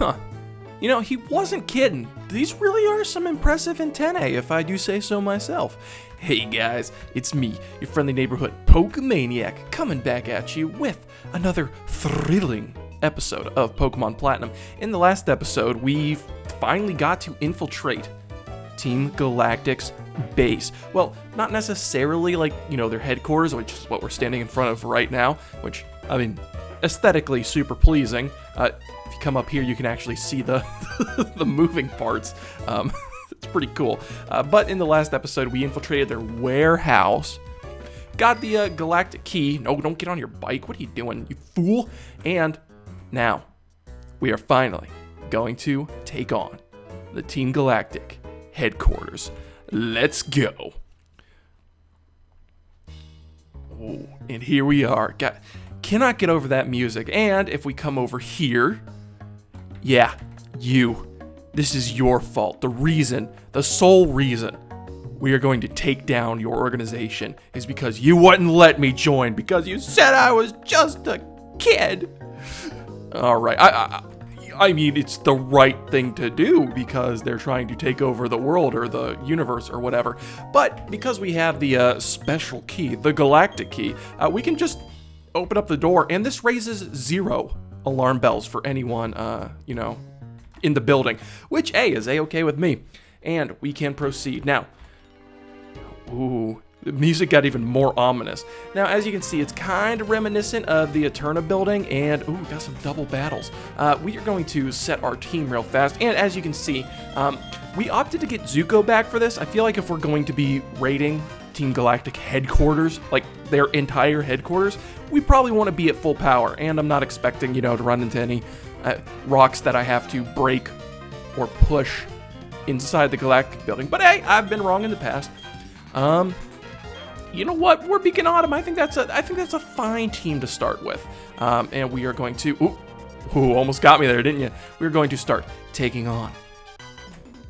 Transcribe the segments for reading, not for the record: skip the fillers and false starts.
Huh. You know, he wasn't kidding. These really are some impressive antennae, if I do say so myself. Hey guys, it's me, your friendly neighborhood Pokemaniac, coming back at you with another thrilling episode of Pokemon Platinum. In the last episode, we finally got to infiltrate Team Galactic's base. Well, not necessarily like, you know, their headquarters, which is what we're standing in front of right now, which, I mean, aesthetically super pleasing. If you come up here, you can actually see the the moving parts. It's pretty cool. But in the last episode, we infiltrated their warehouse, got the Galactic key. No, don't get on your bike. What are you doing, you fool? And now, we are finally going to take on the Team Galactic headquarters. Let's go. Oh, and here we are. Cannot get over that music. And if we come over here, yeah, this is your fault. The sole reason we are going to take down your organization is because you wouldn't let me join, because you said I was just a kid. All right, I mean, it's the right thing to do because they're trying to take over the world or the universe or whatever. But because we have the special key, the Galactic key, we can just open up the door, and this raises 0 alarm bells for anyone, you know, in the building, which is A-okay with me. And we can proceed. Now, ooh, the music got even more ominous. Now, as you can see, it's kind of reminiscent of the Eterna building, and ooh, we got some double battles. We are going to set our team real fast, and as you can see, we opted to get Zuko back for this. I feel like if we're going to be raiding Team Galactic headquarters, like their entire headquarters, we probably want to be at full power, and I'm not expecting, you know, to run into any rocks that I have to break or push inside the Galactic building. But hey, I've been wrong in the past. You know what? We're Beacon Autumn. I think that's a fine team to start with. And we are going to almost got me there, didn't you? We're going to start taking on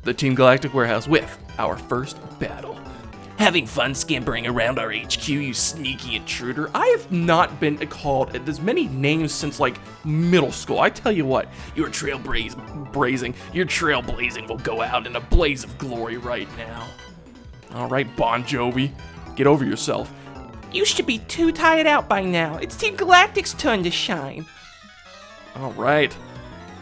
the Team Galactic warehouse with our first battle. Having fun scampering around our HQ, you sneaky intruder. I have not been called as many names since like middle school. I tell you what, your trailblazing will go out in a blaze of glory right now. All right, Bon Jovi, get over yourself. You should be too tired out by now. It's Team Galactic's turn to shine. All right.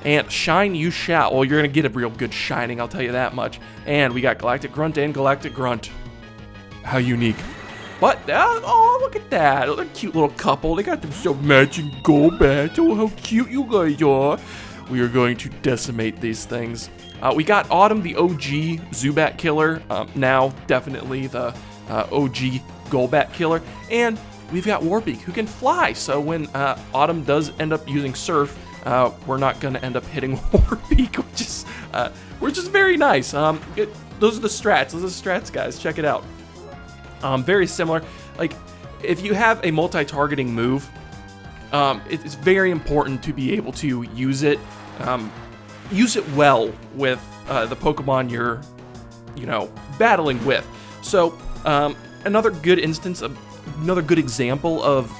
And shine you shall. Well, you're going to get a real good shining, I'll tell you that much. And we got Galactic Grunt and Galactic Grunt. How unique. But, oh, look at that. They're a cute little couple. They got themselves matching Golbats. Oh, how cute you guys are. We are going to decimate these things. We got Autumn, the OG Zubat killer. Now, definitely the OG Golbat killer. And we've got Warbeak, who can fly. So when Autumn does end up using Surf, we're not going to end up hitting Warbeak, which is very nice. Those are the strats. Those are the strats, guys. Check it out. Very similar. Like, if you have a multi-targeting move, it's very important to be able to use it well with the Pokemon you're, you know, battling with. So, another good example of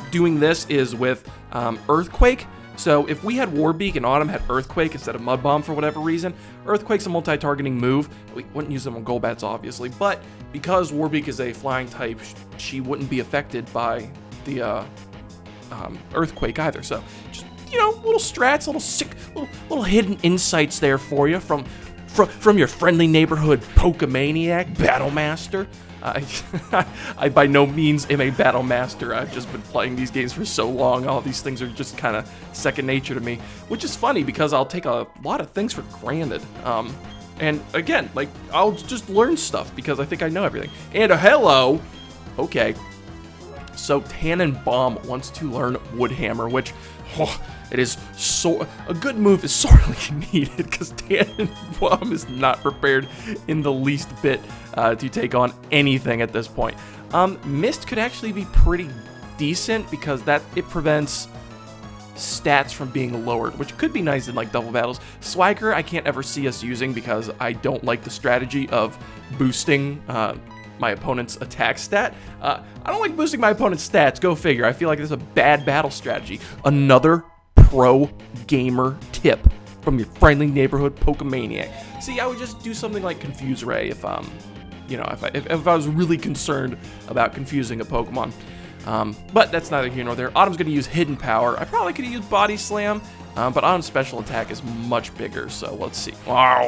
doing this is with Earthquake. So if we had Warbeak and Autumn had Earthquake instead of Mud Bomb for whatever reason, Earthquake's a multi-targeting move. We wouldn't use them on Golbats, obviously, but because Warbeak is a flying type, she wouldn't be affected by the Earthquake either. So just, you know, little strats, little hidden insights there for you from your friendly neighborhood Pokemaniac Battlemaster. I by no means am a battle master. I've just been playing these games for so long. All these things are just kind of second nature to me, which is funny because I'll take a lot of things for granted. And again, like, I'll just learn stuff because I think I know everything. And hello! Okay. So Tannenbaum wants to learn Woodhammer, which, it is a good move is sorely needed because Tannenbaum is not prepared in the least bit to take on anything at this point. Mist could actually be pretty decent because it prevents stats from being lowered, which could be nice in like double battles. Swagger I can't ever see us using because I don't like the strategy of boosting my opponent's attack stat. I don't like boosting my opponent's stats, go figure. I feel like this is a bad battle strategy. Another pro gamer tip from your friendly neighborhood Pokemaniac. See, I would just do something like Confuse Ray if you know, if I was really concerned about confusing a Pokemon. But that's neither here nor there. Autumn's going to use Hidden Power. I probably could have used Body Slam, but Autumn's special attack is much bigger, so let's see. Wow.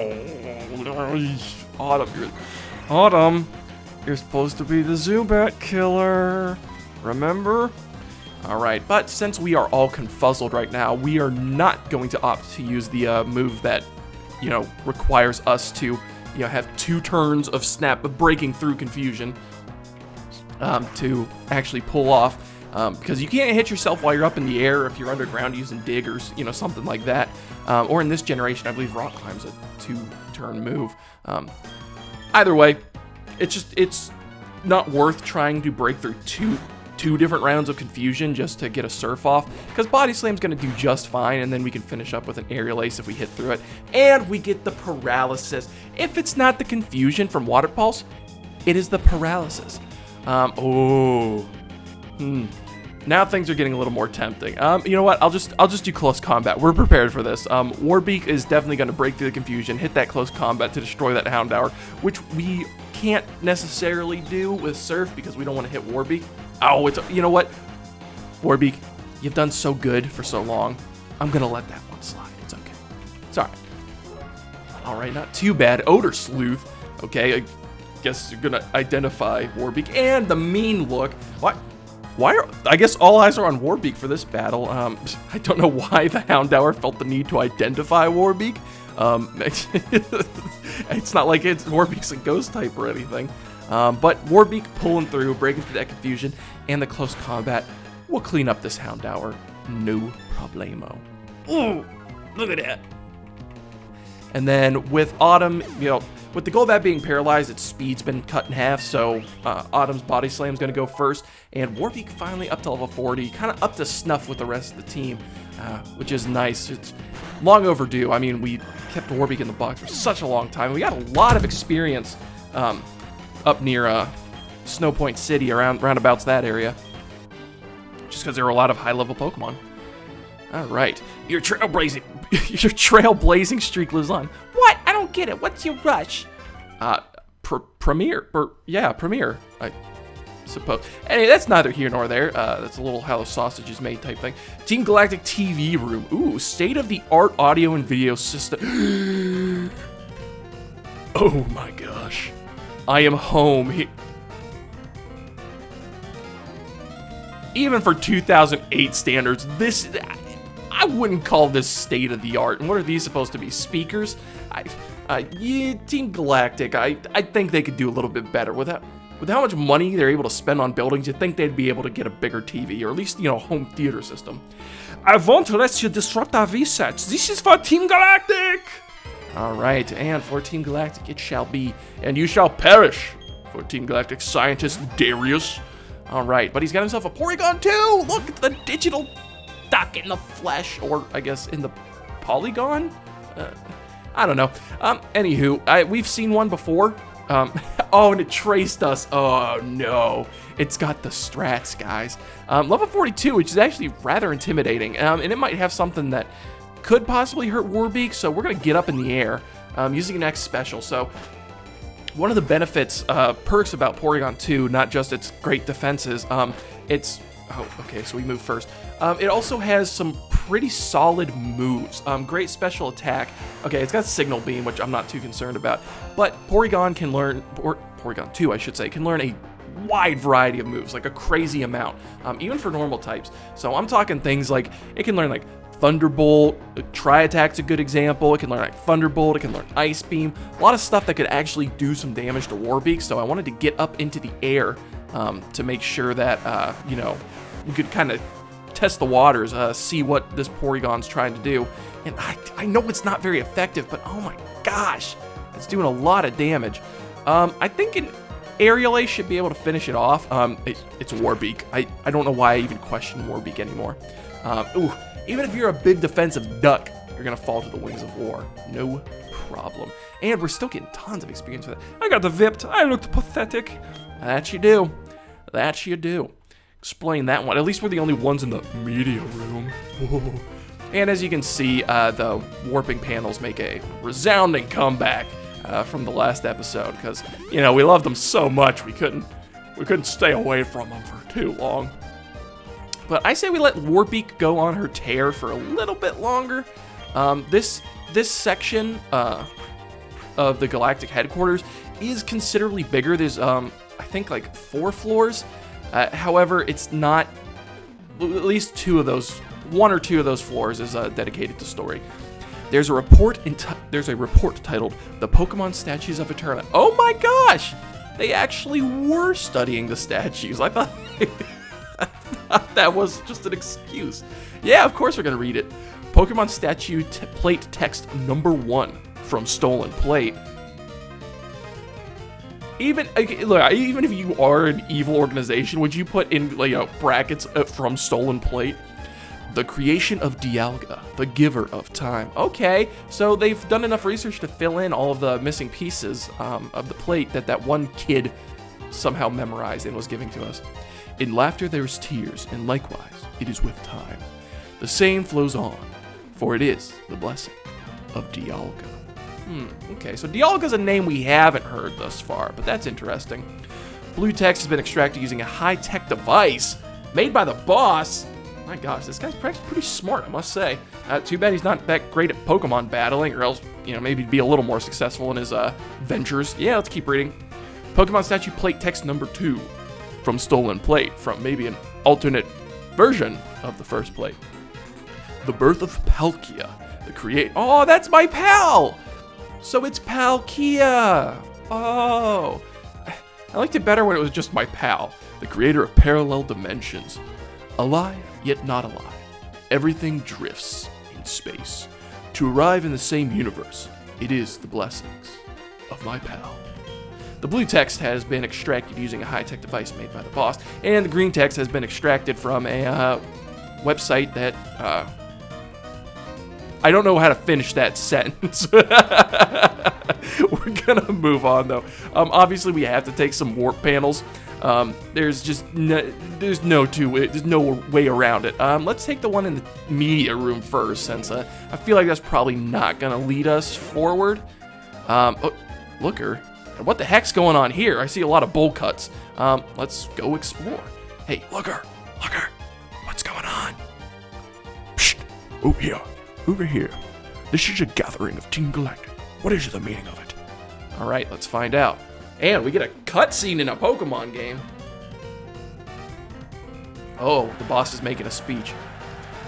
Autumn, you're supposed to be the Zubat killer. Remember? Alright, but since we are all confuzzled right now, we are not going to opt to use the move that, you know, requires us to, you know, have 2 turns of breaking through confusion to actually pull off. Because you can't hit yourself while you're up in the air if you're underground using Dig or, you know, something like that. Or in this generation, I believe Rock Climb's a 2-turn move. Either way, it's not worth trying to break through two different rounds of confusion just to get a surf off, because Body Slam's going to do just fine, and then we can finish up with an Aerial Ace if we hit through it, and we get the paralysis. If it's not the confusion from Water Pulse, it is the paralysis. Now things are getting a little more tempting. You know what? I'll just do close combat. We're prepared for this. Warbeak is definitely going to break through the confusion, hit that close combat to destroy that Houndour, which we can't necessarily do with Surf because we don't want to hit Warbeak. Oh, you know what? Warbeak, you've done so good for so long. I'm going to let that one slide. It's okay. It's all right. All right, not too bad. Odor Sleuth. Okay, I guess you're going to identify Warbeak. And the mean look. What? I guess all eyes are on Warbeak for this battle. I don't know why the Houndour felt the need to identify Warbeak. It's not like Warbeak's a ghost type or anything. But Warbeak pulling through, breaking through that confusion, and the close combat will clean up this Houndour. No problemo. Ooh, look at that. And then with Autumn, you know, with the Golbat being paralyzed, its speed's been cut in half, so Autumn's Body Slam's going to go first, and Warbeak finally up to level 40, kind of up to snuff with the rest of the team, which is nice. It's long overdue. I mean, we kept Warbeak in the box for such a long time. We got a lot of experience up near Snowpoint City, roundabouts that area, just because there were a lot of high-level Pokemon. All right, your trailblazing streak lives on. What? I don't get it. What's your rush? Premier, I suppose. Anyway, that's neither here nor there. That's a little how the sausage is made type thing. Team Galactic TV room. Ooh, state-of-the-art audio and video system. Oh my gosh. I am home. Even for 2008 standards, I wouldn't call this state-of-the-art. And what are these supposed to be? Speakers? Yeah, Team Galactic, I think they could do a little bit better. With how much money they're able to spend on buildings, you'd think they'd be able to get a bigger TV, or at least, you know, home theater system. I won't let you disrupt our research. This is for Team Galactic! Alright, and for Team Galactic it shall be, and you shall perish for Team Galactic scientist Darius. Alright, but he's got himself a Porygon too! Look at the digital duck in the flesh, or I guess in the polygon? I don't know. Anywho, we've seen one before. Oh, and it traced us. Oh, no. It's got the strats, guys. Level 42, which is actually rather intimidating. And it might have something that could possibly hurt Warbeak, so we're going to get up in the air using an X special. So one of the benefits, perks about Porygon 2, not just its great defenses, it's... Oh, okay, so we move first. It also has some pretty solid moves. Great special attack. Okay, it's got Signal Beam, which I'm not too concerned about. But Porygon can learn, or Porygon 2, I should say, can learn a wide variety of moves, like a crazy amount, even for normal types. So I'm talking things like, it can learn like Thunderbolt, Tri-Attack's a good example. It can learn like Thunderbolt, it can learn Ice Beam. A lot of stuff that could actually do some damage to Warbeak, so I wanted to get up into the air to make sure that, you know, we could kind of test the waters, see what this Porygon's trying to do. And I know it's not very effective, but oh my gosh, it's doing a lot of damage. I think an Aerial Ace should be able to finish it off. It's Warbeak. I don't know why I even question Warbeak anymore. Ooh, even if you're a big defensive duck, you're going to fall to the wings of war. No problem. And we're still getting tons of experience with it. I got the Vipped. I looked pathetic. That you do. That you do. Explain that one. At least we're the only ones in the media room. And as you can see, the warping panels make a resounding comeback from the last episode, because, you know, we loved them so much we couldn't stay away from them for too long. But I say we let Warbeak go on her tear for a little bit longer. This section of the Galactic headquarters is considerably bigger. There's, I think, like 4 floors. However, it's not, at least 2 of those, 1 or 2 of those floors is dedicated to story. There's a report titled "The Pokemon Statues of Eterna." Oh my gosh! They actually were studying the statues. I thought that was just an excuse. Yeah, of course we're gonna read it. Pokemon Statue Plate Text number 1 from Stolen Plate. Even if you are an evil organization, would you put in, like, you know, brackets from Stolen Plate? The creation of Dialga, the giver of time. Okay, so they've done enough research to fill in all of the missing pieces of the plate that one kid somehow memorized and was giving to us. In laughter there is tears, and likewise it is with time. The same flows on, for it is the blessing of Dialga. Okay, so Dialga's a name we haven't heard thus far, but that's interesting. Blue text has been extracted using a high-tech device made by the boss. My gosh, this guy's pretty smart, I must say. Too bad he's not that great at Pokemon battling, or else, you know, maybe he'd be a little more successful in his ventures. Yeah, let's keep reading. Pokemon Statue Plate Text number 2 from Stolen Plate, from maybe an alternate version of the first plate. The birth of Palkia, the create. Oh, that's my pal! So it's Palkia! Oh! I liked it better when it was just my pal, the creator of parallel dimensions. Alive, yet not alive. Everything drifts in space. To arrive in the same universe, it is the blessings of my pal. The blue text has been extracted using a high-tech device made by the boss, and the green text has been extracted from a website that, I don't know how to finish that sentence. We're gonna move on, though. Obviously, we have to take some warp panels. There's no way around it. Let's take the one in the media room first, since I feel like that's probably not gonna lead us forward. Oh, looker, what the heck's going on here? I see a lot of bowl cuts. Let's go explore. Hey, looker, what's going on? Psst, over here. This is a gathering of Team Galactic. What is the meaning of it? All right, let's find out. And we get a cutscene in a Pokemon game. Oh, the boss is making a speech.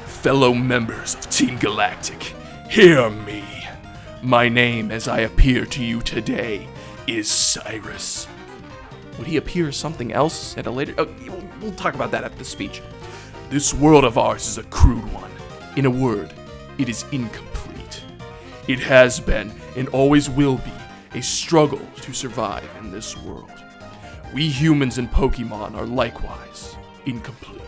Fellow members of Team Galactic, hear me. My name, as I appear to you today, is Cyrus. Would he appear as something else at a later... Oh, we'll talk about that after the speech. This world of ours is a crude one. In a word, it is incomplete. It has been, and always will be, a struggle to survive in this world. We humans and Pokemon are likewise incomplete.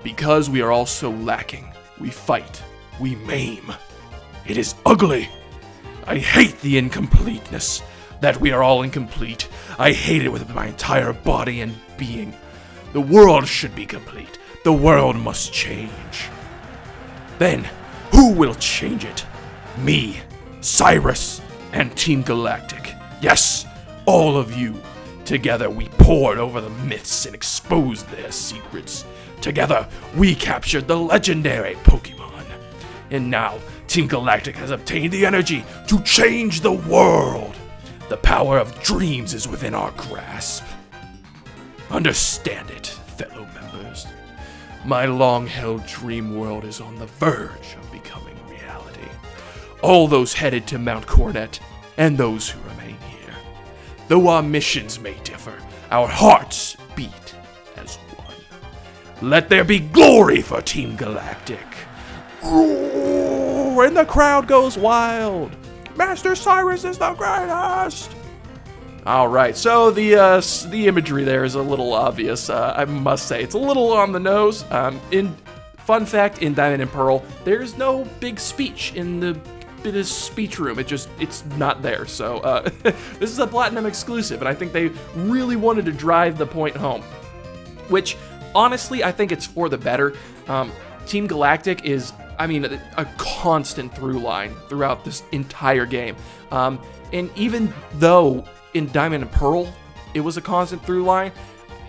Because we are all so lacking, we fight, we maim. It is ugly. I hate the incompleteness, that we are all incomplete. I hate it with my entire body and being. The world should be complete. The world must change. Then, who will change it? Me, Cyrus, and Team Galactic. Yes, all of you. Together we pored over the myths and exposed their secrets. Together we captured the legendary Pokemon. And now Team Galactic has obtained the energy to change the world. The power of dreams is within our grasp. Understand it, fellow members. My long-held dream world is on the verge of becoming reality. All those headed to Mount Coronet, and those who remain here. Though our missions may differ, our hearts beat as one. Let there be glory for Team Galactic. Roar, and the crowd goes wild. Master Cyrus is the greatest. All right, so the imagery there is a little obvious. I must say, it's a little on the nose. Fun fact, in Diamond and Pearl, there's no big speech in this speech room. It's not there. So this is a Platinum exclusive, and I think they really wanted to drive the point home. Which, honestly, I think it's for the better. Team Galactic is I mean, a constant through line throughout this entire game. And even though in Diamond and Pearl, it was a constant through line,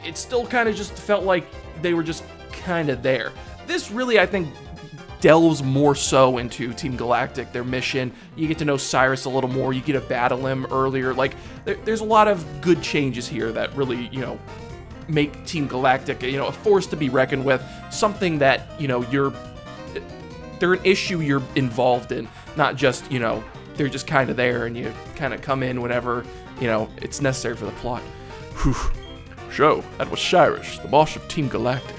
it still kind of just felt like they were just kind of there. This really, I think, delves more so into Team Galactic, their mission. You get to know Cyrus a little more. You get to battle him earlier. Like, there's a lot of good changes here that really, you know, make Team Galactic, you know, a force to be reckoned with. Something that, you know, they're an issue you're involved in, not just, you know, they're just kind of there and you kind of come in whenever, you know, it's necessary for the plot. Whew. So, that was Cyrus, the boss of Team Galactic.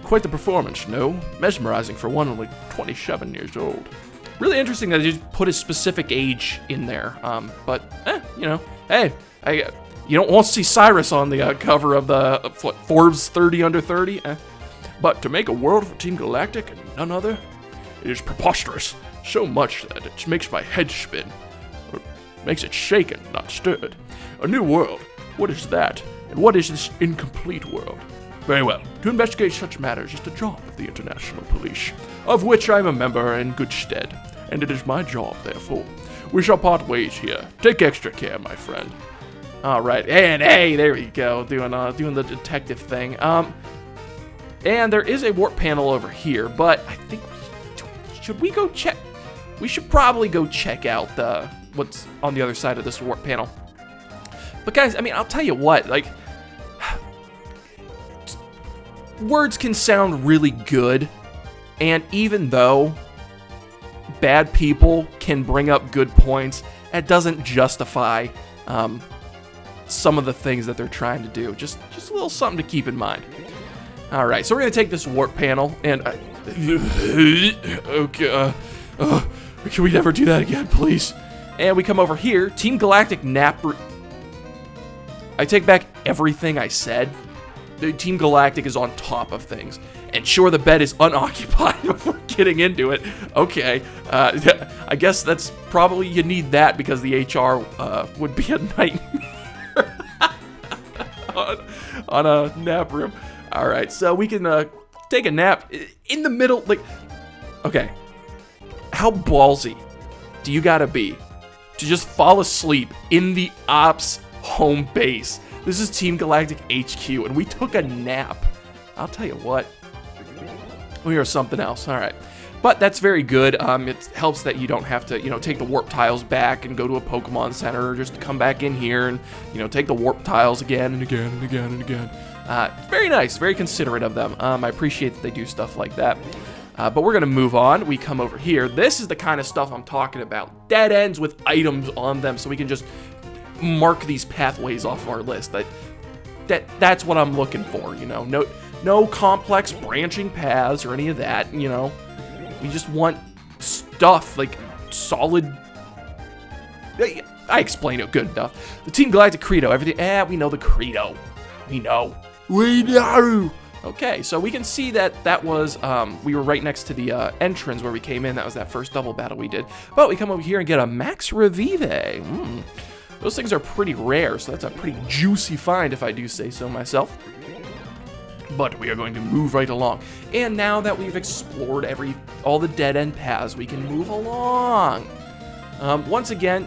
Quite the performance, no? Mesmerizing for one only 27 years old. Really interesting that they just put a specific age in there. But, you know, hey, you don't want to see Cyrus on the cover of the Forbes 30 under 30. But to make a world for Team Galactic and none other, it is preposterous. So much that it makes my head spin. Or makes it shaken, not stirred. A new world. What is that? And what is this incomplete world? Very well. To investigate such matters is the job of the International Police, of which I am a member in good stead, and it is my job, therefore. We shall part ways here. Take extra care, my friend. All right, and hey, there we go, doing the detective thing. And there is a warp panel over here, but I think should we go check? We should probably go check out what's on the other side of this warp panel. But guys, I mean, I'll tell you what, like, words can sound really good, and even though bad people can bring up good points, that doesn't justify some of the things that they're trying to do. Just a little something to keep in mind. All right, so we're gonna take this warp panel, and okay, can we never do that again, please? And we come over here, Team Galactic nap. I take back everything I said. The Team Galactic is on top of things. And sure, the bed is unoccupied before getting into it. Okay, I guess that's probably, you need that because the HR would be a nightmare on a nap room. All right, so we can take a nap in the middle. Like, okay, how ballsy do you gotta be to just fall asleep in the ops home base? This is Team Galactic HQ, and we took a nap. I'll tell you what, we are something else. All right, but that's very good. It helps that you don't have to, you know, take the warp tiles back and go to a Pokemon Center, or just come back in here and, you know, take the warp tiles again and again and again and again. Very nice, very considerate of them. I appreciate that they do stuff like that. But we're gonna move on. We come over here. This is the kind of stuff I'm talking about. Dead ends with items on them, so we can just mark these pathways off our list. That's what I'm looking for, you know. No complex branching paths or any of that, you know. We just want stuff, like solid. I explained it good enough. The Team Galactic Credo, everything. We know the Credo. We know. Okay, so we can see that was, we were right next to the entrance where we came in. That was that first double battle we did. But we come over here and get a Max Revive. Those things are pretty rare, so that's a pretty juicy find if I do say so myself. But we are going to move right along. And now that we've explored all the dead-end paths, we can move along. Once again,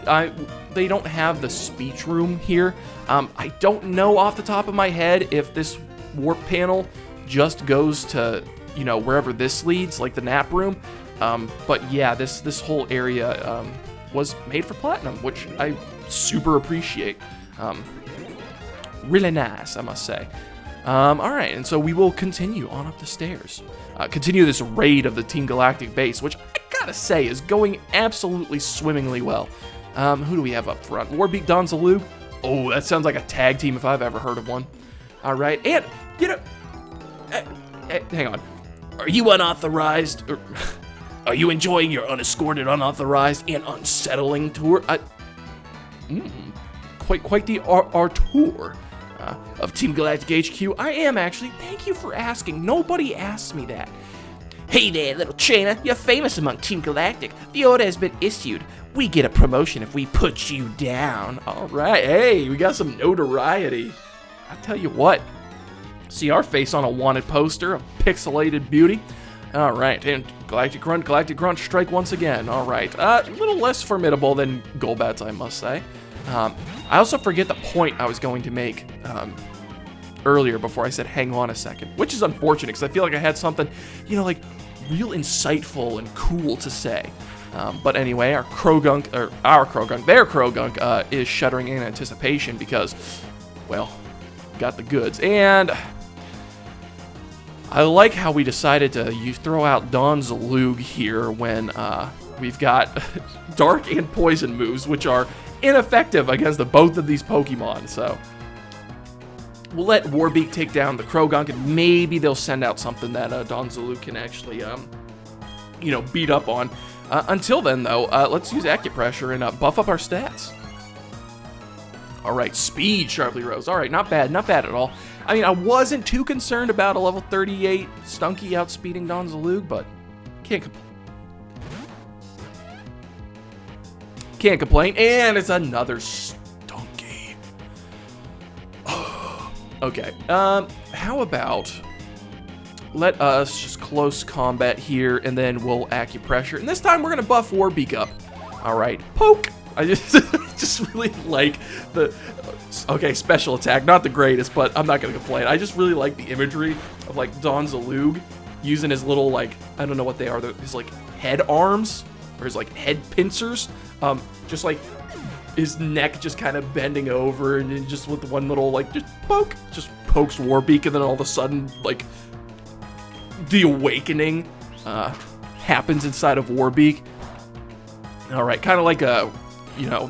they don't have the speech room here. I don't know off the top of my head if this warp panel just goes to, you know, wherever this leads, like the nap room. But yeah, this whole area was made for platinum, which I super appreciate. Really nice, I must say. All right, and so we will continue on up the stairs. Continue this raid of the Team Galactic base, which I gotta say is going absolutely swimmingly well. Who do we have up front? Warbeak Donzaloo. Oh, that sounds like a tag team if I've ever heard of one. All right, and, you know, hang on. Are you unauthorized? Or, are you enjoying your unescorted, unauthorized, and unsettling tour? Quite the our tour of Team Galactic HQ. I am actually. Thank you for asking. Nobody asked me that. Hey there, little trainer. You're famous among Team Galactic. The order has been issued. We get a promotion if we put you down. All right. Hey, we got some notoriety. I tell you what. See our face on a wanted poster, a pixelated beauty. All right, and Galactic Grunt, strike once again. All right, a little less formidable than Golbats, I must say. I also forget the point I was going to make earlier before I said hang on a second, which is unfortunate because I feel like I had something, you know, like real insightful and cool to say. But anyway, their Krogunk is shuddering in anticipation because, well, got the goods. And I like how we decided to throw out Donzalug here when we've got Dark and Poison moves, which are ineffective against both of these Pokemon. So we'll let Warbeak take down the Krogunk, and maybe they'll send out something that Donzalug can actually, you know, beat up on. Until then, though, let's use Acupressure and buff up our stats. All right, speed sharply rose. All right, not bad at all. I mean, I wasn't too concerned about a level 38 Stunky outspeeding Donzalug, but can't complain. And it's another Stunky. Okay, how about let us just close combat here, and then we'll Acupressure. And this time we're gonna buff Warbeak up. All right, poke. I just really like the, okay, special attack, not the greatest, but I'm not gonna complain. I just really like the imagery of like Donzalug using his little, like, I don't know what they are, his like head arms, or his like head pincers, just like his neck just kind of bending over, and then just with one little like just poke, just pokes Warbeak, and then all of a sudden like the awakening happens inside of Warbeak. All right, kind of like a, you know,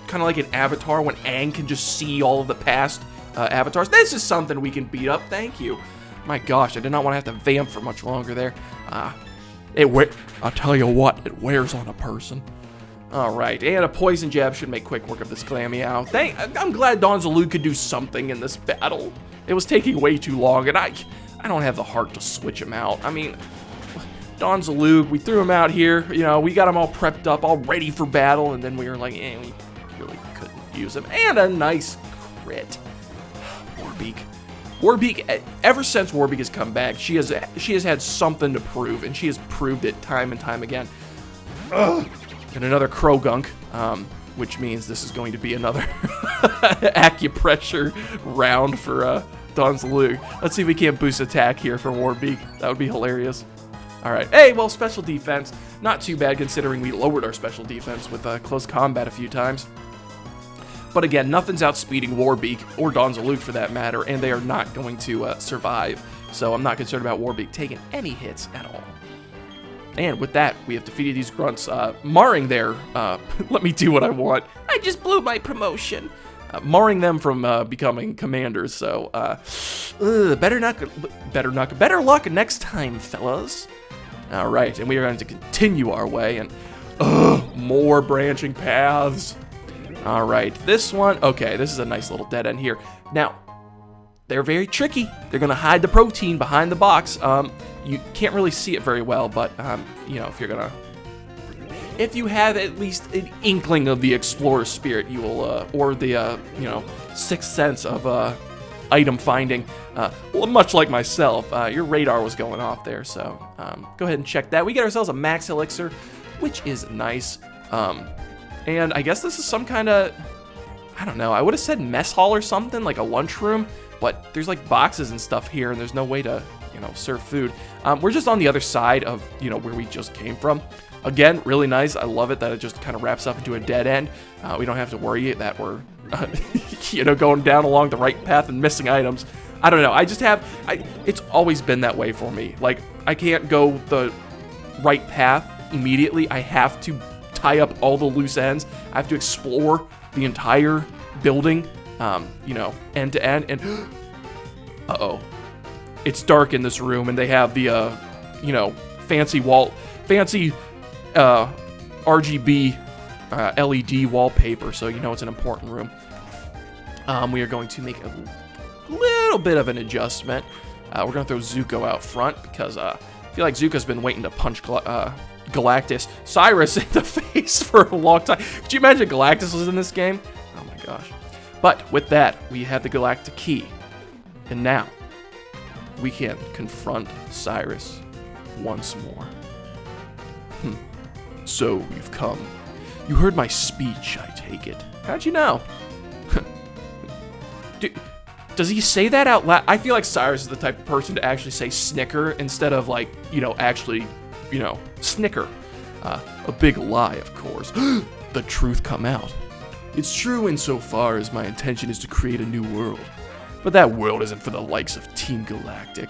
kind of like an Avatar when Aang can just see all of the past avatars. This is something we can beat up. Thank you. My gosh, I did not want to have to vamp for much longer there. I'll tell you what, it wears on a person. All right, and a Poison Jab should make quick work of this Glameow. I'm glad Donzalug could do something in this battle. It was taking way too long, and I don't have the heart to switch him out. I mean, Donzalug, we threw him out here, you know, we got him all prepped up, all ready for battle, and then we were like, we really couldn't use him. And a nice crit. Warbeak, ever since Warbeak has come back, she has had something to prove, and she has proved it time and time again. Ugh. And another Krogunk, which means this is going to be another Acupressure round for Donzalug. Let's see if we can't boost attack here for Warbeak. That would be hilarious. All right. Hey, well, special defense. Not too bad considering we lowered our special defense with close combat a few times. But again, nothing's outspeeding Warbeak, or Donzalug for that matter, and they are not going to survive. So I'm not concerned about Warbeak taking any hits at all. And with that, we have defeated these grunts, marring their, let me do what I want. I just blew my promotion. Marring them from becoming commanders, so better luck next time, fellas. All right, and we are going to continue our way, and more branching paths. All right, this one, okay, this is a nice little dead end here. Now, they're very tricky. They're going to hide the protein behind the box. You can't really see it very well, but, you know, if you have at least an inkling of the explorer spirit, you will, or the, you know, sixth sense of item finding, well, much like myself, your radar was going off there, so go ahead and check that. We get ourselves a max elixir, which is nice, and I guess this is some kind of, I don't know, I would have said mess hall or something, like a lunchroom, but there's like boxes and stuff here, and there's no way to, you know, serve food. We're just on the other side of, you know, where we just came from. Again, really nice. I love it that it just kind of wraps up into a dead end. We don't have to worry that we're, you know, going down along the right path and missing items. I don't know. It's always been that way for me. Like, I can't go the right path immediately. I have to tie up all the loose ends. I have to explore the entire building, you know, end to end. And, uh-oh. It's dark in this room, and they have the, you know, fancy RGB LED wallpaper, so you know it's an important room. We are going to make a little bit of an adjustment. We're going to throw Zuko out front because I feel like Zuko's been waiting to punch Galactus Cyrus in the face for a long time. Could you imagine Galactus was in this game? Oh my gosh. But with that, we have the Galactic Key. And now, we can confront Cyrus once more. So you've come. You heard my speech, I take it. How'd you know? Does he say that out loud? I feel like Cyrus is the type of person to actually say snicker instead of like, actually, snicker. A big lie, of course. The truth come out. It's true insofar as my intention is to create a new world. But that world isn't for the likes of Team Galactic.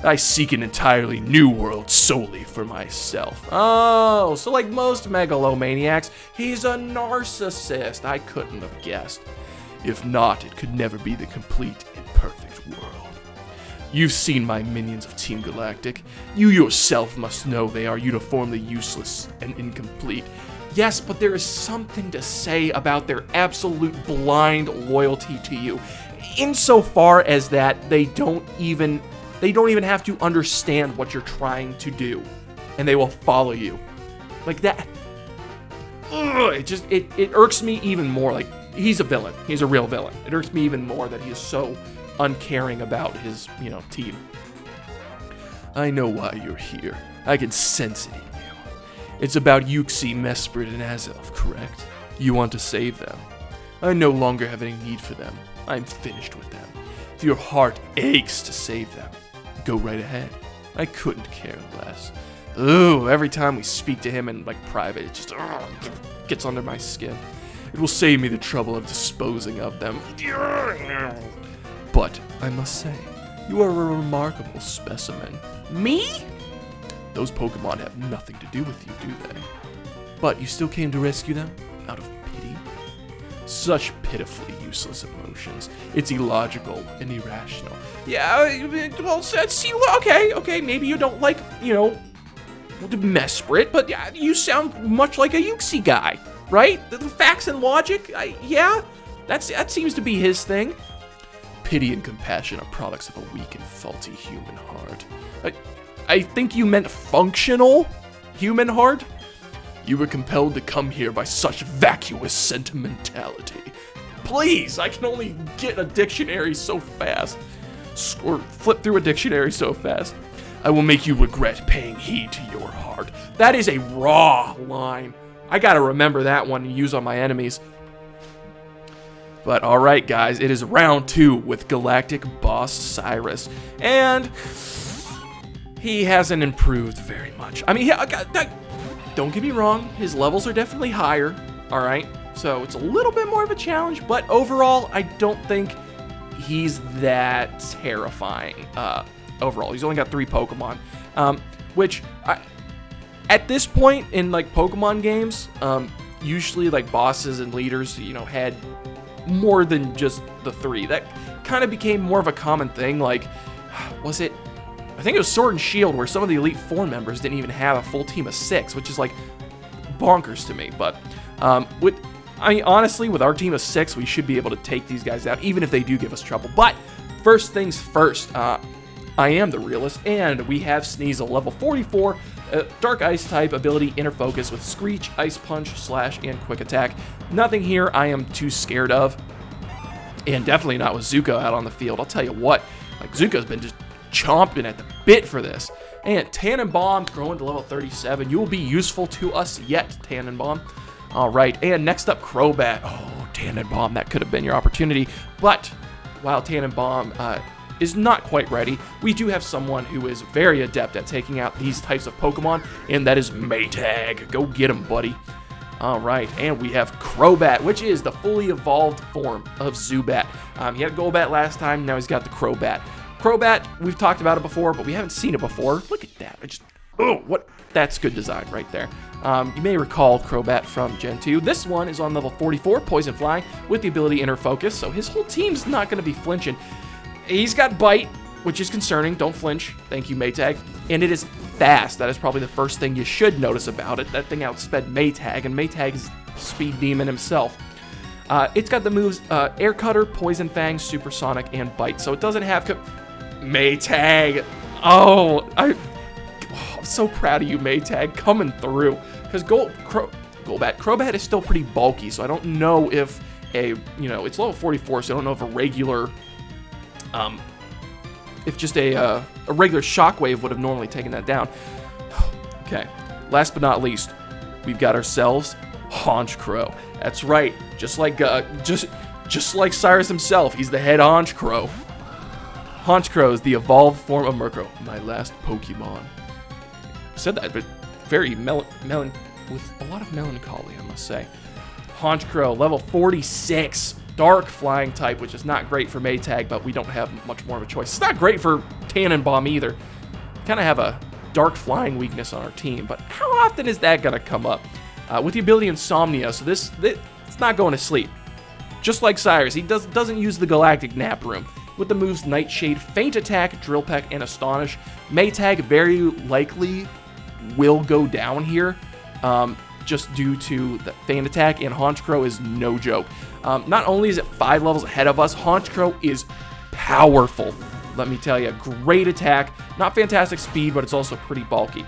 I seek an entirely new world solely for myself. Oh, so like most megalomaniacs, he's a narcissist. I couldn't have guessed. If not, it could never be the complete and perfect world. You've seen my minions of Team Galactic. You yourself must know they are uniformly useless and incomplete. Yes, but there is something to say about their absolute blind loyalty to you. Insofar as that they don't even have to understand what you're trying to do, and they will follow you. Like that. It irks me even more. Like, he's a villain. He's a real villain. It irks me even more that he is so uncaring about his, team. I know why you're here. I can sense it in you. It's about Yuxi, Mesprit, and Azelf, correct? You want to save them. I no longer have any need for them. I'm finished with them. If your heart aches to save them, go right ahead. I couldn't care less. Ooh, every time we speak to him in private, it just gets under my skin. It will save me the trouble of disposing of them. But I must say, you are a remarkable specimen. Me? Those Pokemon have nothing to do with you, do they? But you still came to rescue them out of pity? Such pitifully useless emotions. It's illogical and irrational. Yeah, well, see, okay, maybe you don't like, Mesprit, but yeah, you sound much like a Yuxi guy, right? The facts and logic, that seems to be his thing. Pity and compassion are products of a weak and faulty human heart. I think you meant functional human heart? You were compelled to come here by such vacuous sentimentality. Please, I can only get a dictionary so fast. Or flip through a dictionary so fast. I will make you regret paying heed to your heart. That is a raw line. I gotta remember that one and use on my enemies. But alright guys, it is round 2 with Galactic Boss Cyrus. And he hasn't improved very much. I mean, don't get me wrong, his levels are definitely higher, alright? So it's a little bit more of a challenge, but overall, I don't think he's that terrifying. Overall, he's only got 3 Pokemon, which at this point in Pokemon games, usually bosses and leaders, had more than just the 3. That kind of became more of a common thing. Was it? I think it was Sword and Shield, where some of the Elite Four members didn't even have a full team of 6, which is bonkers to me. But honestly, with our team of 6, we should be able to take these guys out, even if they do give us trouble. But first things first, I am the realist, and we have Sneasel, level 44, Dark Ice type ability, Inner Focus with Screech, Ice Punch, Slash, and Quick Attack. Nothing here I am too scared of, and definitely not with Zuko out on the field. I'll tell you what, Zuko's been just chomping at the bit for this. And Tannenbaum growing to level 37. You will be useful to us yet, Tannenbaum. All right, and next up, Crobat. Oh, Tannenbaum, that could have been your opportunity. But while Tannenbaum is not quite ready, we do have someone who is very adept at taking out these types of Pokemon, and that is Maytag. Go get him, buddy. All right, and we have Crobat, which is the fully evolved form of Zubat. He had Golbat last time, now he's got the Crobat. Crobat, we've talked about it before, but we haven't seen it before. Look at that. That's good design right there. You may recall Crobat from Gen 2. This one is on level 44, Poison Fly, with the ability Inner Focus, so his whole team's not going to be flinching. He's got Bite, which is concerning. Don't flinch. Thank you, Maytag. And it is fast. That is probably the first thing you should notice about it. That thing outsped Maytag, and Maytag is Speed Demon himself. It's got the moves Air Cutter, Poison Fang, Supersonic, and Bite, so it doesn't have... Maytag. Oh, I'm so proud of you, Maytag, coming through. Because Crobat is still pretty bulky, so I don't know if it's level 44, so I don't know if a regular if just a regular shockwave would have normally taken that down. Okay, last but not least, we've got ourselves HONCHCROW. That's right, just like Cyrus himself, he's the head HONCHCROW. HONCHCROW is the evolved form of Murkrow, my last Pokemon. I said that, but very with a lot of melancholy, I must say. HONCHCROW, level 46, dark flying type, which is not great for Maytag, but we don't have much more of a choice. It's not great for Tannenbaum either. Kind of have a dark flying weakness on our team, but how often is that going to come up? With the ability Insomnia, so this it's not going to sleep. Just like Cyrus, he doesn't use the Galactic Nap Room. With the moves Nightshade, Feint Attack, Drill Peck, and Astonish, Maytag very likely will go down here, just due to the Feint Attack, and HONCHCROW is no joke. Not only is it 5 levels ahead of us, HONCHCROW is powerful. Let me tell you, great attack, not fantastic speed, but it's also pretty bulky.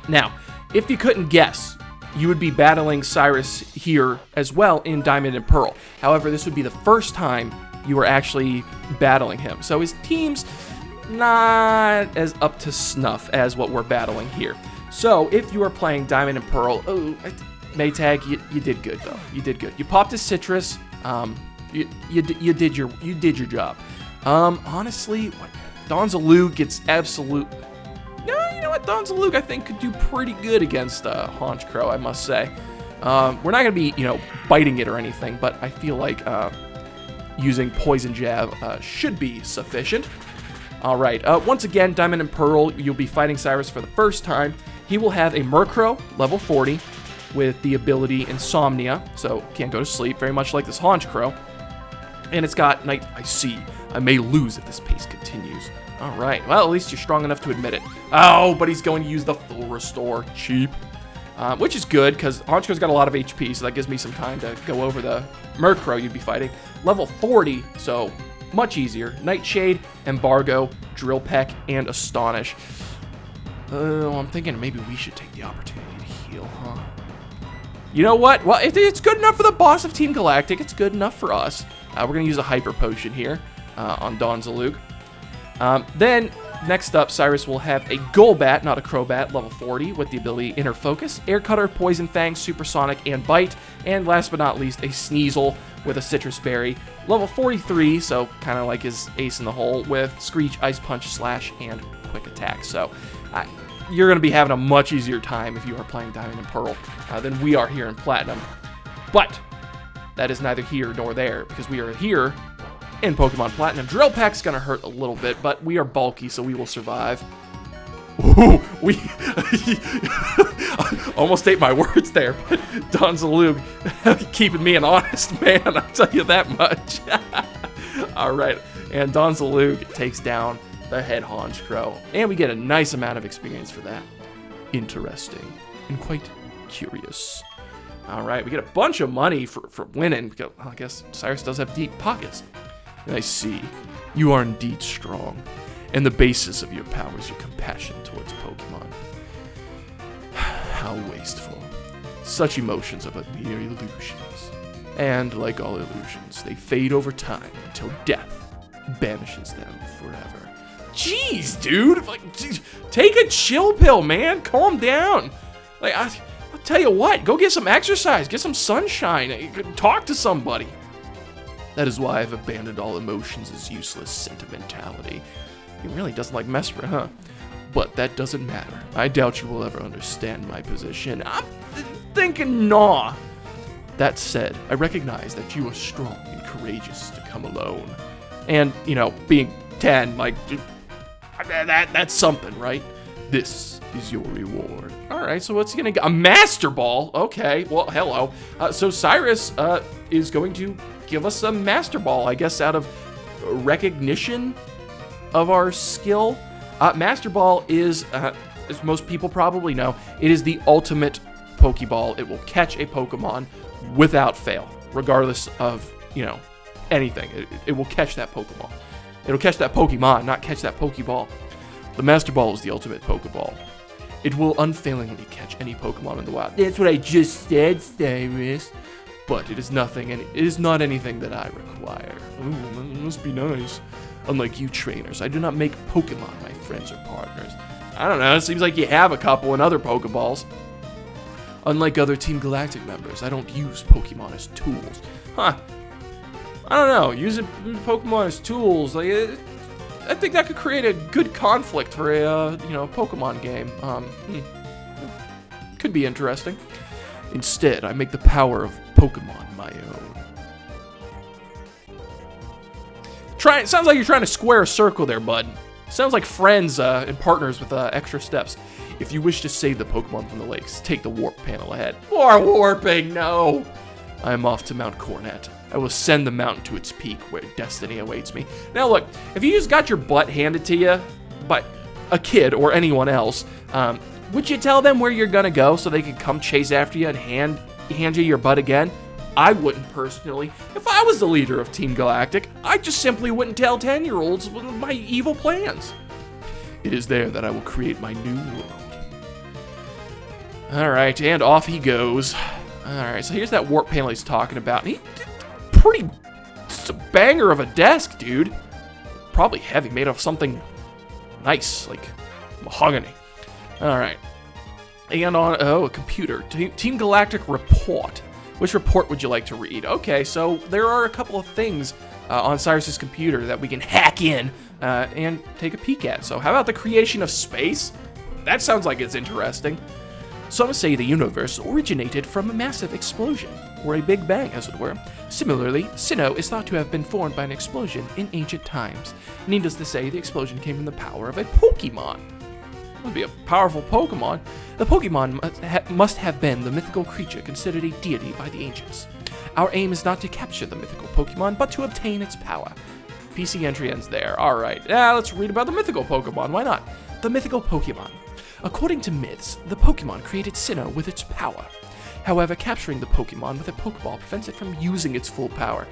Now, if you couldn't guess, you would be battling Cyrus here as well in Diamond and Pearl. However, this would be the first time you were actually battling him. So his team's not as up to snuff as what we're battling here. So if you are playing Diamond and Pearl, Maytag, you did good though. You did good. You popped his Citrus. You did your job. Honestly, Donzalug gets absolute. No, you know what? Donzalug I think could do pretty good against HONCHCROW, I must say. We're not gonna be biting it or anything, but I feel like using Poison Jab should be sufficient. All right. Once again, Diamond and Pearl, you'll be fighting Cyrus for the first time. He will have a Murkrow, level 40, with the ability Insomnia, so can't go to sleep, very much like this HONCHCROW. And it's got Night. I see. I may lose if this pace continues. All right. Well, at least you're strong enough to admit it. Oh, but he's going to use the full restore. Cheap. Which is good, because HONCHCROW's got a lot of HP, so that gives me some time to go over the Murkrow you'd be fighting. Level 40, so much easier. Nightshade, Embargo, Drill Peck, and Astonish. I'm thinking maybe we should take the opportunity to heal, huh? You know what? Well, if it's good enough for the boss of Team Galactic, it's good enough for us. We're going to use a Hyper Potion here on Donzalug. Then, next up, Cyrus will have a Golbat, not a Crobat, level 40, with the ability Inner Focus, Air Cutter, Poison Fang, Supersonic, and Bite. And last but not least, a Sneasel with a Citrus Berry, level 43, so kind of like his ace in the hole, with Screech, Ice Punch, Slash, and Quick Attack. So, you're going to be having a much easier time if you are playing Diamond and Pearl than we are here in Platinum. But that is neither here nor there, because we are here in Pokemon Platinum. Drill Peck's going to hurt a little bit, but we are bulky, so we will survive. Ooh, we almost ate my words there, but Donzalug keeping me an honest man, I'll tell you that much. All right, and Donzalug takes down the head HONCHCROW, and we get a nice amount of experience for that. Interesting and quite curious. All right, we get a bunch of money for winning. I guess Cyrus does have deep pockets. I see. You are indeed strong, and the basis of your power is your compassion towards Pokemon. How wasteful. Such emotions are but mere illusions. And like all illusions, they fade over time until death banishes them forever. Jeez, dude! Take a chill pill, man! Calm down! I'll tell you what, go get some exercise, get some sunshine, talk to somebody. That is why I've abandoned all emotions as useless sentimentality. He really doesn't like Mesprit, huh? But that doesn't matter. I doubt you will ever understand my position. I'm thinking nah. That said, I recognize that you are strong and courageous to come alone. And, being 10, that's something, right? This is your reward. Alright, so what's he gonna get? A Master Ball? Okay, well, hello. So Cyrus is going to give us a Master Ball, I guess, out of recognition of our skill. Master Ball is, as most people probably know, it is the ultimate Pokeball. It will catch a Pokemon without fail, regardless of, anything. It will catch that Pokeball. It'll catch that Pokemon, not catch that Pokeball. The Master Ball is the ultimate Pokeball. It will unfailingly catch any Pokemon in the wild. That's what I just said, Cyrus. But it is nothing, and it is not anything that I require. Ooh, Must be nice. Unlike you trainers, I do not make Pokemon my friends or partners. I don't know, it seems like you have a couple in other Pokeballs. Unlike other Team Galactic members, I don't use Pokemon as tools. Huh. I don't know, using Pokemon as tools, like, I think that could create a good conflict for a, Pokemon game. Could be interesting. Instead, I make the power of Pokemon my own. It sounds like you're trying to square a circle there, bud. Sounds like friends and partners with extra steps. If you wish to save the Pokemon from the lakes, take the warp panel ahead. More warping, no! I am off to Mount Coronet. I will send the mountain to its peak where destiny awaits me. Now look, if you just got your butt handed to you by a kid or anyone else, would you tell them where you're gonna go so they could come chase after you and hand you your butt again? I wouldn't personally. If I was the leader of Team Galactic, I just simply wouldn't tell 10-year-olds my evil plans. It is there that I will create my new world. Alright, and off he goes. Alright, so here's that warp panel he's talking about. It's a banger of a desk, dude. Probably heavy, made of something nice, like mahogany. Alright. And on, a computer. Team Galactic report. Which report would you like to read? Okay, so there are a couple of things on Cyrus's computer that we can hack in and take a peek at. So how about the creation of space? That sounds like it's interesting. Some say the universe originated from a massive explosion, or a big bang, as it were. Similarly, Sinnoh is thought to have been formed by an explosion in ancient times. Needless to say, the explosion came from the power of a Pokemon. It would be a powerful Pokemon. The Pokemon must have been the mythical creature considered a deity by the ancients. Our aim is not to capture the mythical Pokemon, but to obtain its power. PC entry ends there. Alright, let's read about the mythical Pokemon. Why not? The mythical Pokemon. According to myths, the Pokemon created Sinnoh with its power. However, capturing the Pokemon with a Pokeball prevents it from using its full power.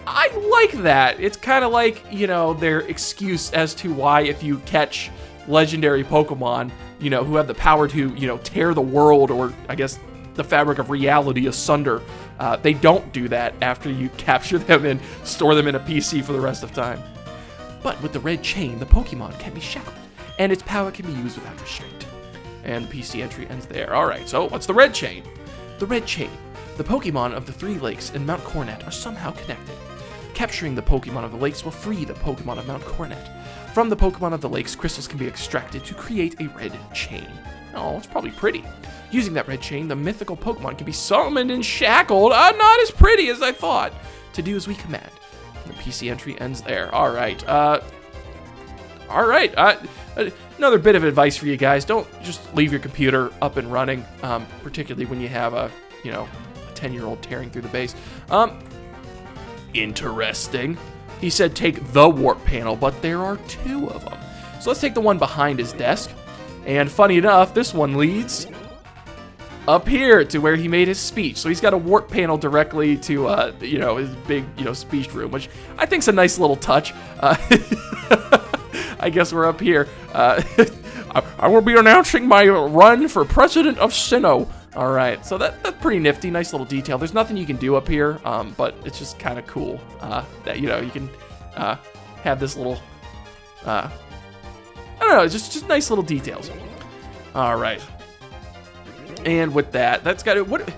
I like that. It's kind of like, their excuse as to why if you catch legendary Pokemon, who have the power to, tear the world or, I guess, the fabric of reality asunder, they don't do that after you capture them and store them in a PC for the rest of time. But with the red chain, the Pokemon can be shackled, and its power can be used without restraint. And the PC entry ends there. Alright, so what's the red chain? The red chain. The Pokemon of the 3 lakes and Mount Coronet are somehow connected. Capturing the Pokemon of the lakes will free the Pokemon of Mount Coronet. From the Pokemon of the lakes, crystals can be extracted to create a red chain. Oh, it's probably pretty. Using that red chain, the mythical Pokemon can be summoned and shackled. Not as pretty as I thought. To do as we command. And the PC entry ends there. Alright, another bit of advice for you guys. Don't just leave your computer up and running, particularly when you have a 10-year-old tearing through the base. Interesting. He said take the warp panel, but there are 2 of them. So let's take the one behind his desk. And funny enough, this one leads up here to where he made his speech. So he's got a warp panel directly to, his big, speech room, which I think's a nice little touch. I guess we're up here. I will be announcing my run for president of Sinnoh. All right, so that's pretty nifty, nice little detail. There's nothing you can do up here, but it's just kind of cool that you can have this little, I don't know, just nice little details. All right, and with that, that's got it. What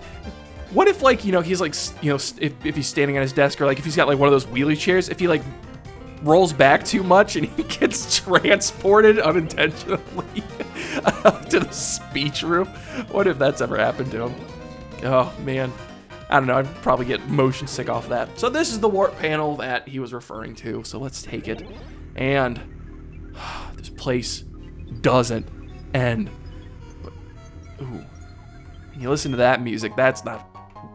if like he's like if he's standing at his desk, or like if he's got like one of those wheelie chairs, if he like rolls back too much and he gets transported unintentionally to the speech room. What if that's ever happened to him? Oh man, I don't know, I'd probably get motion sick off that. So this is the warp panel that he was referring to, so let's take it. And this place doesn't end. Ooh, you listen to that music, that's not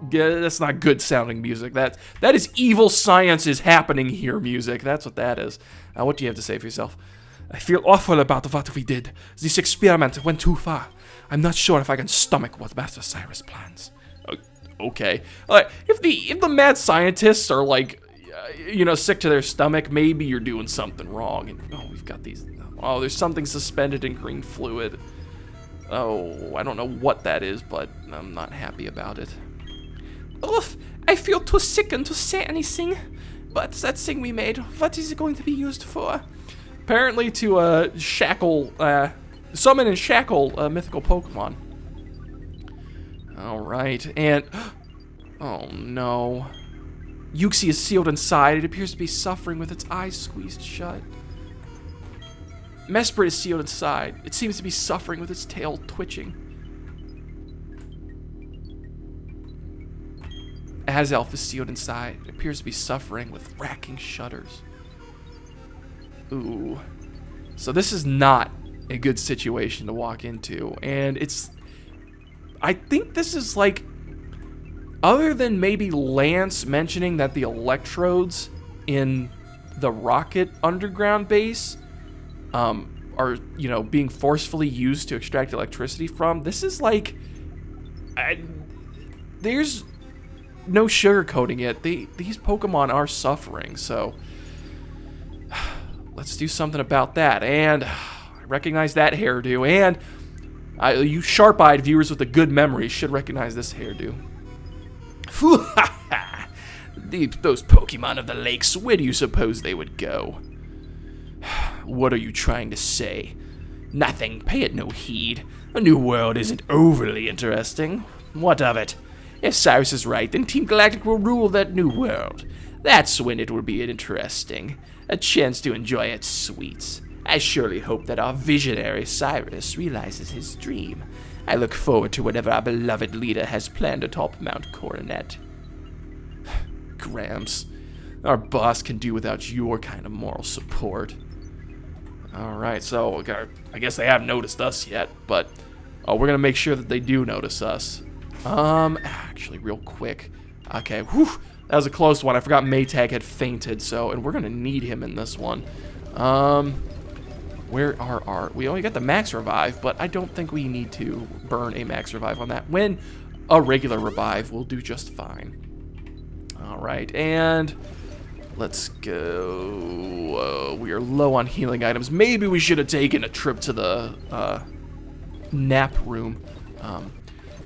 good sounding music. That is evil science is happening here music. That's what that is. What do you have to say for yourself? I feel awful about what we did. This experiment went too far. I'm not sure if I can stomach what Master Cyrus plans. Okay. If the mad scientists are like, sick to their stomach, maybe you're doing something wrong. And we've got these. Oh, there's something suspended in green fluid. Oh, I don't know what that is, but I'm not happy about it. Oof, I feel too sickened to say anything. but that thing we made, what is it going to be used for? Apparently to shackle, summon and shackle mythical Pokemon. Alright, and... oh no. Uxie is sealed inside. It appears to be suffering with its eyes squeezed shut. Mesprit is sealed inside. It seems to be suffering with its tail twitching. Azelf is sealed inside. It appears to be suffering with racking shudders. Ooh. So this is not a good situation to walk into. And it's... I think this is like... other than maybe Lance mentioning that the electrodes in the Rocket Underground base are, you know, being forcefully used to extract electricity from, this is like... there's no sugarcoating it. These Pokemon are suffering, so... let's do something about that. And I recognize that hairdo. And you sharp-eyed viewers with a good memory should recognize this hairdo. Those Pokemon of the lakes, where do you suppose they would go? What are you trying to say? Nothing, pay it no heed. A new world isn't overly interesting. What of it? If Cyrus is right, then Team Galactic will rule that new world. That's when it will be interesting. A chance to enjoy its sweets. I surely hope that our visionary Cyrus realizes his dream. I look forward to whatever our beloved leader has planned atop Mount Coronet. Gramps, our boss can do without your kind of moral support. Alright, so I guess they haven't noticed us yet, but we're going to make sure that they do notice us. Actually, real quick. Okay, whew, that was a close one. I forgot Maytag had fainted, and we're going to need him in this one. Where are our... we only got the max revive, but I don't think we need to burn a max revive on that. When a regular revive will do just fine. Alright, and let's go. We are low on healing items. Maybe we should have taken a trip to the nap room.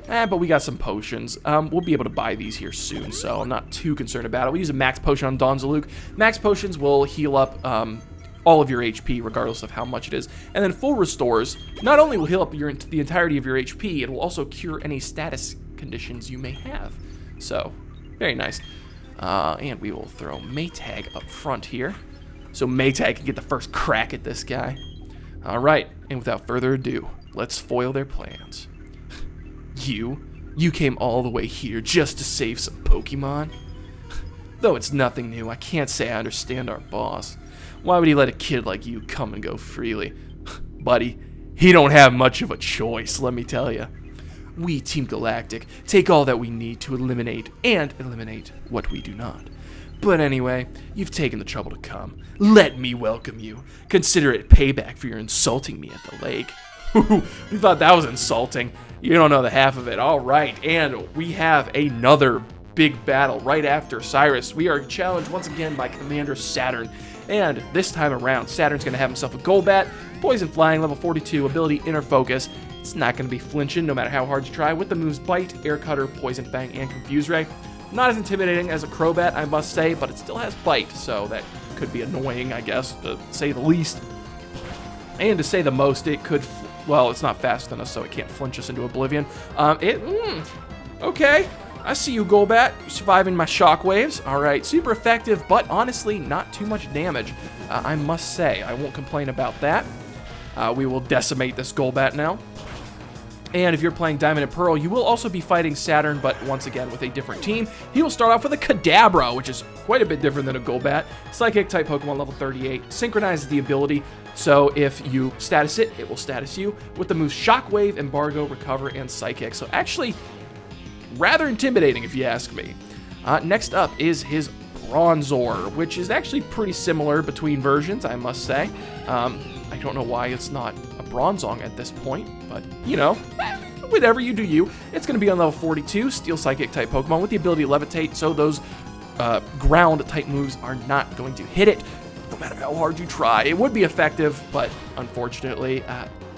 But we got some potions. We'll be able to buy these here soon, so I'm not too concerned about it. We use a max potion on Donzaluk. Max potions will heal up all of your HP, regardless of how much it is. And then full restores not only will heal up the entirety of your HP, it will also cure any status conditions you may have. So, very nice. And we will throw Maytag up front here, so Maytag can get the first crack at this guy. Alright, and without further ado, let's foil their plans. You came all the way here just to save some Pokemon? Though it's nothing new, I can't say I understand our boss. Why would he let a kid like you come and go freely? Buddy, he don't have much of a choice, let me tell you. We, Team Galactic, take all that we need to eliminate what we do not. But anyway, you've taken the trouble to come. Let me welcome you. Consider it payback for your insulting me at the lake. We thought that was insulting. You don't know the half of it. All right, and we have another big battle right after Cyrus. We are challenged once again by Commander Saturn. And this time around, Saturn's going to have himself a Golbat, Poison Flying, level 42, ability Inner Focus. It's not going to be flinching no matter how hard you try, with the moves Bite, Air Cutter, Poison Fang, and Confuse Ray. Not as intimidating as a Crobat, I must say, but it still has Bite, so that could be annoying, I guess, to say the least. And to say the most, it could... well, it's not faster than us, so it can't flinch us into oblivion. Okay. I see you, Golbat. You're surviving my shockwaves. Alright, super effective, but honestly, not too much damage. I must say, I won't complain about that. We will decimate this Golbat now. And if you're playing Diamond and Pearl, you will also be fighting Saturn, but once again with a different team. He will start off with a Kadabra, which is quite a bit different than a Golbat. Psychic-type Pokemon, level 38. Synchronizes the ability, so if you status it, it will status you, with the moves Shockwave, Embargo, Recover, and Psychic. So actually, rather intimidating if you ask me. Next up is his Bronzor, which is actually pretty similar between versions, I must say. I don't know why it's not a Bronzong at this point, but, you know, whatever you do you. It's going to be on level 42, Steel Psychic-type Pokemon with the ability to Levitate, so those ground-type moves are not going to hit it, no matter how hard you try. It would be effective, but unfortunately,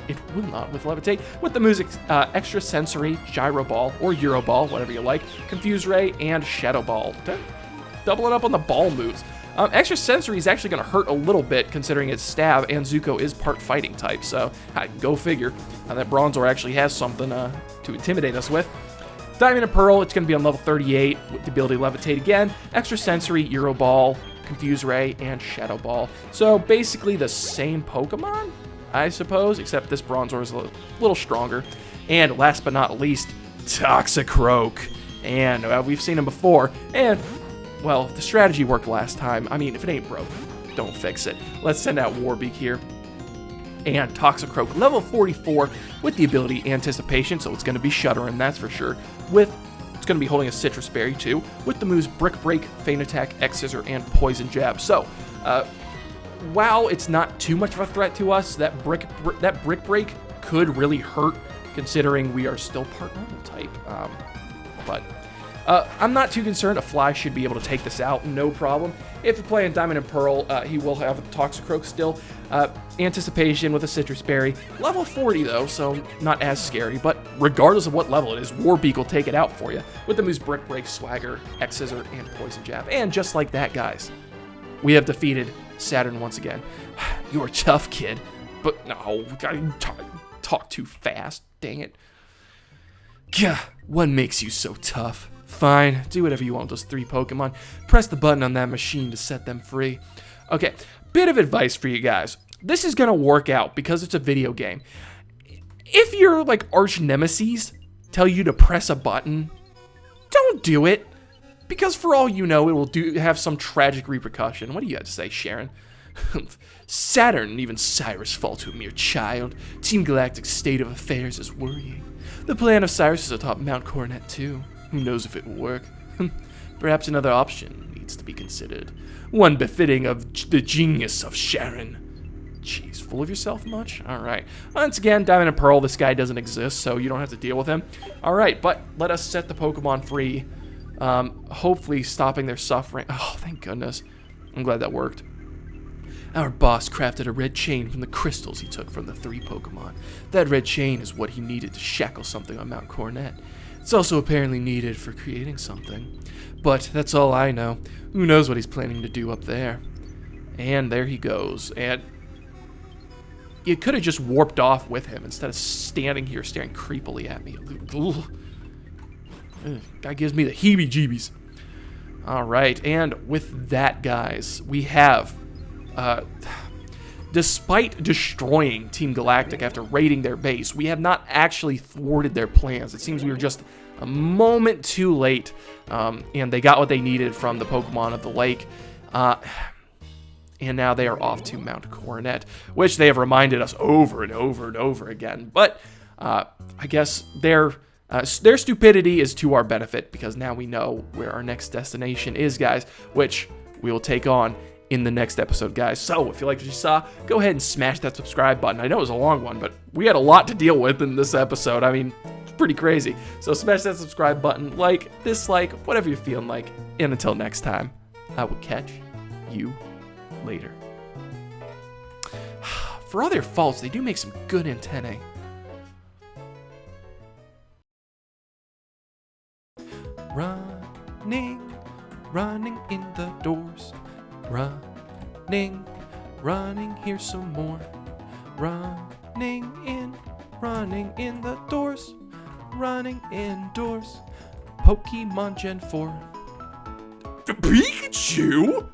it will not with Levitate. With the moves Extra Sensory, Gyro Ball, or Euro Ball, whatever you like, Confuse Ray, and Shadow Ball. doubling up on the ball moves. Extra sensory is actually going to hurt a little bit considering it's stab and Zuko is part fighting type. So go figure. That Bronzor actually has something to intimidate us with. Diamond and Pearl, it's going to be on level 38 with the ability to levitate again. Extra sensory, Euro Ball, Confuse Ray, and Shadow Ball. So basically the same Pokemon, I suppose, except this Bronzor is a little stronger. And last but not least, Toxicroak. And we've seen him before. And, well, the strategy worked last time. I mean, if it ain't broke, don't fix it. Let's send out Warbeak here. And Toxicroak, level 44 with the ability Anticipation, so it's going to be Shuddering, that's for sure. It's going to be holding a Citrus Berry too, with the moves Brick Break, Feint Attack, X Scissor, and Poison Jab. So, while it's not too much of a threat to us, that Brick Break could really hurt, considering we are still part normal type. But I'm not too concerned. A Fly should be able to take this out, no problem. If you're playing Diamond and Pearl, he will have a Toxicroak still. Anticipation with a Citrus Berry. Level 40 though, so not as scary. But regardless of what level it is, Warbeak will take it out for you with the moves Brick Break, Swagger, X Scissor, and Poison Jab. And just like that, guys, we have defeated Saturn once again. You're tough, kid. But no, I talk too fast. Dang it. Gah, what makes you so tough? Fine, do whatever you want with those 3 Pokemon. Press the button on that machine to set them free. Okay, bit of advice for you guys. This is going to work out because it's a video game. If your arch nemesis tell you to press a button, don't do it. Because for all you know, it will have some tragic repercussion. What do you have to say, Sharon? Saturn and even Cyrus fall to a mere child. Team Galactic's state of affairs is worrying. The plan of Cyrus is atop Mount Coronet too. Who knows if it will work? Perhaps another option needs to be considered. One befitting of the genius of Sharon. Jeez, full of yourself much? Alright. Once again, Diamond and Pearl, this guy doesn't exist, so you don't have to deal with him. Alright, but let us set the Pokemon free. Hopefully stopping their suffering. Oh, thank goodness. I'm glad that worked. Our boss crafted a red chain from the crystals he took from the 3 Pokemon. That red chain is what he needed to shackle something on Mount Coronet. It's also apparently needed for creating something. But that's all I know. Who knows what he's planning to do up there. And there he goes. And you could have just warped off with him instead of standing here staring creepily at me. Guy gives me the heebie-jeebies. Alright, and with that, guys, we have... despite destroying Team Galactic after raiding their base, we have not actually thwarted their plans. It seems we were just a moment too late, and they got what they needed from the Pokemon of the lake. And now they are off to Mount Coronet, which they have reminded us over and over and over again. But I guess their stupidity is to our benefit, because now we know where our next destination is, guys, which we will take on in the next episode, guys. So if you liked what you saw, go ahead and smash that subscribe button. I know it was a long one, but we had a lot to deal with in this episode. I mean, it's pretty crazy. So smash that subscribe button, like, dislike, whatever you're feeling like. And until next time, I will catch you later. For all their faults, they do make some good antennae. Running in the doors. Running, here's some more. Running in the doors. Running indoors. Pokemon Gen 4. Pikachu?